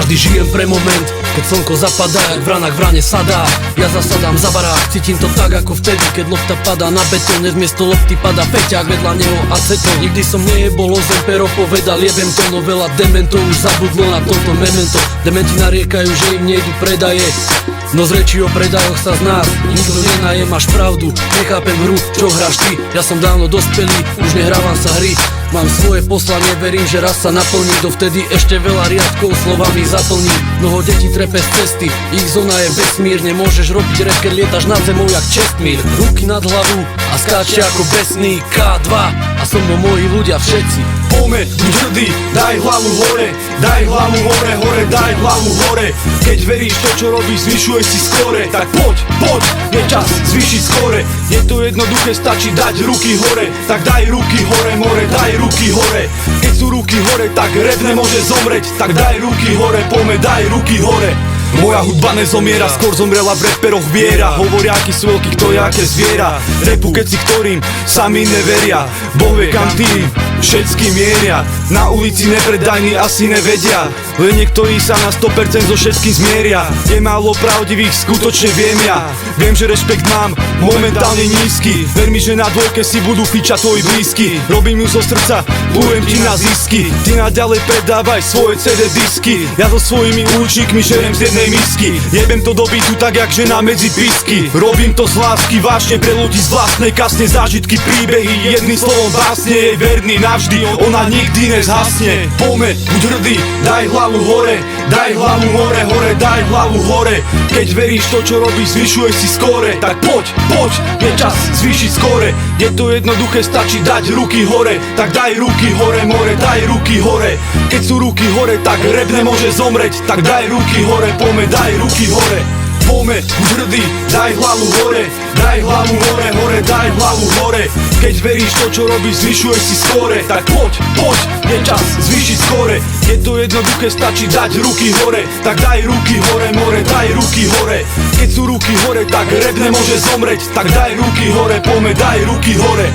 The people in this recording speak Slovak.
Vždy žijem pre moment, keď slnko zapadá, jak vranák vrane sadá. Ja zasadám za barák, cítim to tak ako vtedy, keď lopta padá na betón, vmiesto lopty padá feťák, vedľa neho acetón. Nikdy som nejebol o zem, pero povedal jebem to, no veľa dementov už zabudlo na toto memento. Dementi nariekajú, že im nejdu predaje, no z rečí o predajoch sa z nás nikto nenaje. Máš pravdu, nechápem hru, čo hráš ty. Ja som dávno dospelý, už nehrávam sa hry. Mám svoje poslanie, verím, že raz sa naplní. Dovtedy ešte veľa riadkov slovami zaplní. Mnoho detí trepe z cesty, ich zóna je vesmír. Nemôžeš robiť rap, keď lietaš nad zemou jak Čestmír. Ruky nad hlavu a skáče ako besný K2 a so mnou moji ľudia všetci. Poďme, buď hrdý, daj hlavu hore, daj hlavu hore, hore, daj hlavu hore. Keď veríš to, čo robíš, zvyšuje si skore. Tak poď, je čas zvýšiť skore. Je to jednoduché, stačí dať ruky hore. Tak daj ruky hore, more, daj ruky hore. Keď sú ruky hore, tak rap nemôže zomreť. Tak daj ruky hore, poďme, daj ruky hore. Moja hudba nezomiera, skôr zomrela v reperoch viera. Hovoria, aký sú veľký, kto je aké zviera. Repu, keď si ktorým sami neveria. Boh vie, kam tým všetky mieria. Na ulici nepredajní asi nevedia, len niektorí sa na 100% so všetkým zmieria. Je málo pravdivých, skutočne viem ja. Viem, že rešpekt mám momentálne nízky. Ver mi, že na dvojke si budú fičať tvoji blízky. Robím ju zo srdca, plujem ti na zisky. Ty naďalej predávaj svoje CD disky. Ja so svojimi účikmi žerem z jednej misky. Jebem to do bytu tak, jak žena medzi písky. Robím to z lásky, vážne pre ľudí z vlastnej kasne. Zážitky, príbehy, jedným slovom básne. Jej verný navždy, ona nikdy nezhasne. Poďme, buď hrdý, daj hlavu hore, daj hlavu hore, hore, daj hlavu hore. Keď veríš to, čo robíš, zvyšuje si skore. Tak poď, je čas zvýšiť skore. Je to jednoduché, stačí dať ruky hore. Tak daj ruky hore, more, daj ruky hore. Keď sú ruky hore, tak rap nemôže zomreť. Tak daj ruky hore, poďme, daj ruky hore. Poďme, buď hrdý, daj hlavu hore, daj hlavu hore, hore, daj hlavu hore. Keď veríš to, čo robíš, zvyšuje si skore. Tak poď, je čas zvýšiť skore. Je to jednoduché, stačí dať ruky hore. Tak daj ruky hore, more, daj ruky hore. Keď sú ruky hore, tak rap nemôže zomreť. Tak daj ruky hore, poďme, daj ruky hore.